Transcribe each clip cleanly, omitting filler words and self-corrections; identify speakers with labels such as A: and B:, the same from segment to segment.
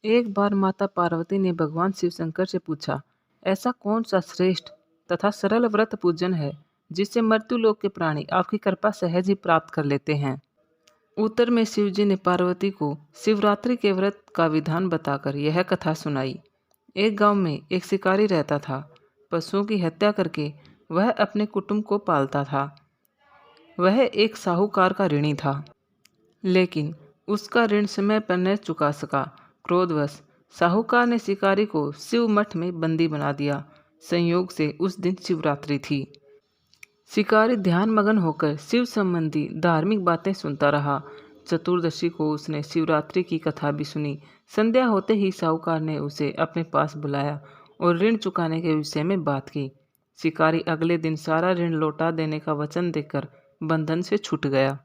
A: एक बार माता पार्वती ने भगवान शिव शंकर से पूछा, ऐसा कौन सा श्रेष्ठ तथा सरल व्रत पूजन है जिससे मृत्यु लोक के प्राणी आपकी कृपा सहज ही प्राप्त कर लेते हैं। उत्तर में शिव जी ने पार्वती को शिवरात्रि के व्रत का विधान बताकर यह कथा सुनाई। एक गांव में एक शिकारी रहता था। पशुओं की हत्या करके वह अपने कुटुंब को पालता था। वह एक साहूकार का ऋणी था, लेकिन उसका ऋण समय पर न चुका सका। क्रोधवश साहूकार ने शिकारी को शिव मठ में बंदी बना दिया। संयोग से उस दिन शिवरात्रि थी। शिकारी ध्यान मगन होकर शिव संबंधी धार्मिक बातें सुनता रहा। चतुर्दशी को उसने शिवरात्रि की कथा भी सुनी। संध्या होते ही साहूकार ने उसे अपने पास बुलाया और ऋण चुकाने के विषय में बात की। शिकारी अगले दिन सारा ऋण लौटा देने का वचन देकर बंधन से छूट गया।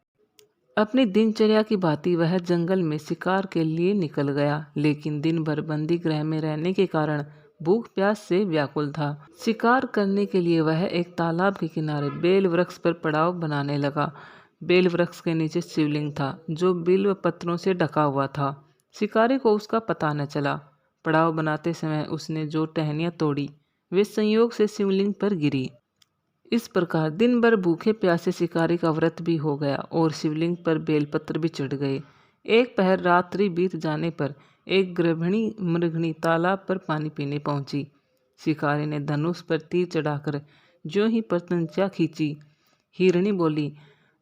A: अपनी दिनचर्या की भांति वह जंगल में शिकार के लिए निकल गया, लेकिन दिन भर बंदी गृह में रहने के कारण भूख प्यास से व्याकुल था। शिकार करने के लिए वह एक तालाब के किनारे बेल वृक्ष पर पड़ाव बनाने लगा। बेल वृक्ष के नीचे शिवलिंग था जो बिल्व पत्रों से ढका हुआ था। शिकारी को उसका पता न चला। पड़ाव बनाते समय उसने जो टहनियाँ तोड़ी वे संयोग से शिवलिंग पर गिरी। इस प्रकार दिन भर भूखे प्यासे शिकारी का व्रत भी हो गया और शिवलिंग पर बेलपत्र भी चढ़ गए। एक पहर रात्रि बीत जाने पर एक गर्भिणी मृगणी तालाब पर पानी पीने पहुंची। शिकारी ने धनुष पर तीर चढ़ाकर ज्यों ही प्रत्यंचा खींची। हिरणी बोली,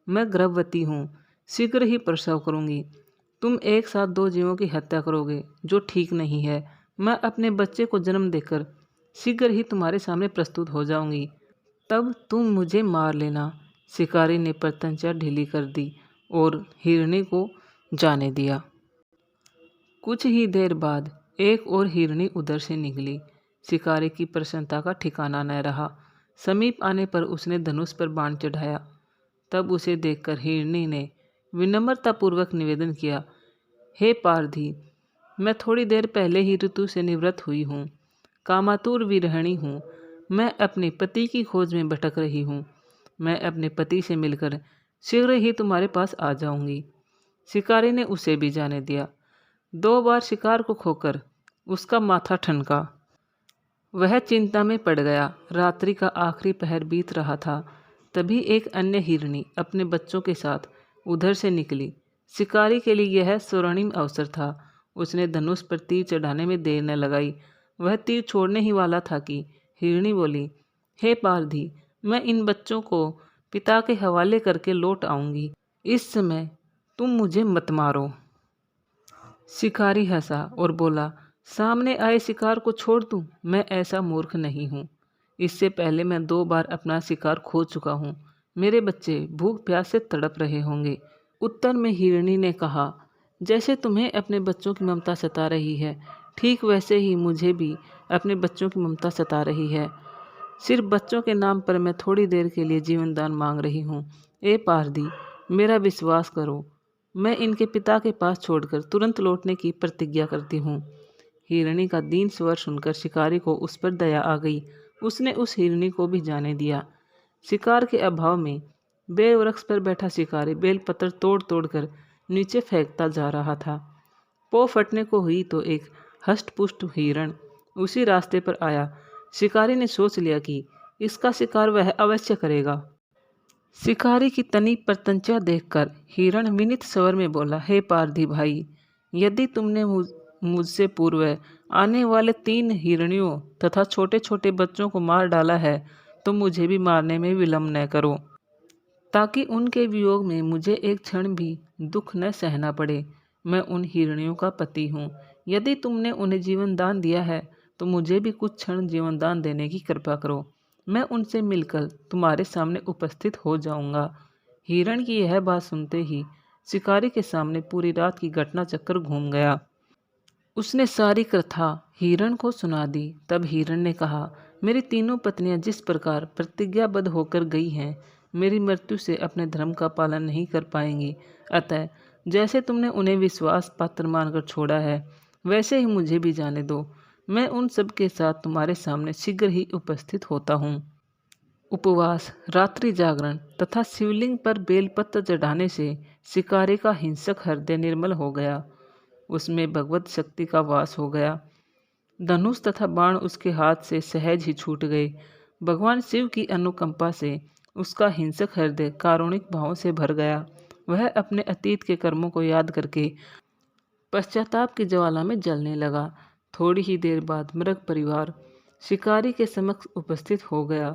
A: मैं गर्भवती हूँ, शीघ्र ही प्रसव करूँगी। तुम एक साथ दो जीवों की हत्या करोगे, जो ठीक नहीं है। मैं अपने बच्चे को जन्म देकर शीघ्र ही तुम्हारे सामने प्रस्तुत हो जाऊंगी, तब तुम मुझे मार लेना। शिकारी ने प्रत्यंचा ढीली कर दी और हिरणी को जाने दिया। कुछ ही देर बाद एक और हिरणी उधर से निकली। शिकारी की प्रसन्नता का ठिकाना न रहा। समीप आने पर उसने धनुष पर बाण चढ़ाया। तब उसे देखकर हिरणी ने विनम्रतापूर्वक निवेदन किया, हे पारधी, मैं थोड़ी देर पहले ही ऋतु से निवृत्त हुई हूँ। कामातुर विरहिणी हूँ। मैं अपने पति की खोज में भटक रही हूँ। मैं अपने पति से मिलकर शीघ्र ही तुम्हारे पास आ जाऊंगी। शिकारी ने उसे भी जाने दिया। 2 बार शिकार को खोकर उसका माथा ठनका। वह चिंता में पड़ गया। रात्रि का आखिरी पहर बीत रहा था। तभी एक अन्य हिरणी अपने बच्चों के साथ उधर से निकली। शिकारी के लिए यह स्वर्णिम अवसर था। उसने धनुष पर तीर चढ़ाने में देर न लगाई। वह तीर छोड़ने ही वाला था कि हिरणी बोली, हे पारधी, मैं इन बच्चों को पिता के हवाले करके लौट आऊंगी। इस समय तुम मुझे मत मारो। शिकारी हंसा और बोला, सामने आए शिकार को छोड़ दूं? मैं ऐसा मूर्ख नहीं हूँ। इससे पहले मैं 2 बार अपना शिकार खो चुका हूँ। मेरे बच्चे भूख प्यास से तड़प रहे होंगे। उत्तर में हिरणी ने कहा, जैसे तुम्हें अपने बच्चों की ममता सता रही है, ठीक वैसे ही मुझे भी अपने बच्चों की ममता सता रही है। सिर्फ बच्चों के नाम पर मैं थोड़ी देर के लिए जीवन दान मांग रही हूँ। ए पारधी, मेरा विश्वास करो। मैं इनके पिता के पास छोड़कर तुरंत लौटने की प्रतिज्ञा करती हूँ। हिरणी का दीन स्वर सुनकर शिकारी को उस पर दया आ गई। उसने उस हिरणी को भी जाने दिया। शिकार के अभाव में बेल वृक्ष पर बैठा शिकारी बेलपत्र तोड़ तोड़ कर नीचे फेंकता जा रहा था। पौ फटने को हुई तो एक हष्टपुष्ट हिरण उसी रास्ते पर आया। शिकारी ने सोच लिया कि इसका शिकार वह अवश्य करेगा। शिकारी की तनी प्रत्यंचा देखकर हिरण विनीत स्वर में बोला, हे पारधी भाई, यदि तुमने मुझसे पूर्व आने वाले 3 हिरणियों तथा छोटे छोटे बच्चों को मार डाला है तो मुझे भी मारने में विलंब न करो, ताकि उनके वियोग में मुझे एक क्षण भी दुख न सहना पड़े। मैं उन हिरणियों का पति हूँ। यदि तुमने उन्हें जीवन दान दिया है तो मुझे भी कुछ क्षण जीवन दान देने की कृपा करो। मैं उनसे मिलकर तुम्हारे सामने उपस्थित हो जाऊंगा। हिरण की यह बात सुनते ही शिकारी के सामने पूरी रात की घटना चक्कर घूम गया। उसने सारी कथा हिरण को सुना दी। तब हिरण ने कहा, मेरी तीनों पत्नियां जिस प्रकार प्रतिज्ञाबद्ध होकर गई हैं, मेरी मृत्यु से अपने धर्म का पालन नहीं कर पाएंगी। अतः जैसे तुमने उन्हें विश्वास पात्र मानकर छोड़ा है, वैसे ही मुझे भी जाने दो। मैं उन सब के साथ तुम्हारे सामने शीघ्र ही उपस्थित होता हूँ। उपवास, रात्रि जागरण तथा शिवलिंग पर बेलपत्र चढ़ाने से शिकारी का हिंसक हृदय निर्मल हो गया। उसमें भगवत शक्ति का वास हो गया। धनुष तथा बाण उसके हाथ से सहज ही छूट गए। भगवान शिव की अनुकंपा से उसका हिंसक हृदय कारुणिक भावों से भर गया। वह अपने अतीत के कर्मों को याद करके पश्चाताप की ज्वाला में जलने लगा। थोड़ी ही देर बाद मृग परिवार शिकारी के समक्ष उपस्थित हो गया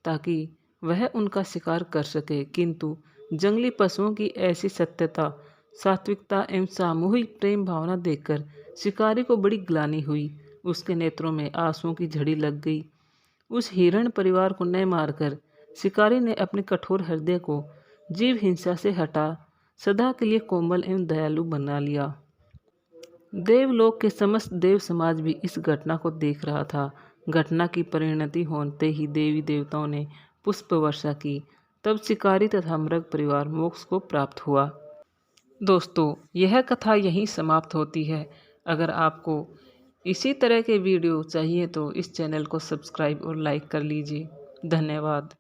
A: ताकि वह उनका शिकार कर सके, किंतु जंगली पशुओं की ऐसी सत्यता, सात्विकता एवं सामूहिक प्रेम भावना देखकर शिकारी को बड़ी ग्लानि हुई। उसके नेत्रों में आंसुओं की झड़ी लग गई। उस हिरण परिवार को न मारकर शिकारी ने अपने कठोर हृदय को जीव हिंसा से हटा सदा के लिए कोमल एवं दयालु बना लिया। देवलोक के समस्त देव समाज भी इस घटना को देख रहा था। घटना की परिणति होते ही देवी देवताओं ने पुष्प वर्षा की। तब शिकारी तथा मृग परिवार मोक्ष को प्राप्त हुआ। दोस्तों, यह कथा यहीं समाप्त होती है। अगर आपको इसी तरह के वीडियो चाहिए तो इस चैनल को सब्सक्राइब और लाइक कर लीजिए। धन्यवाद।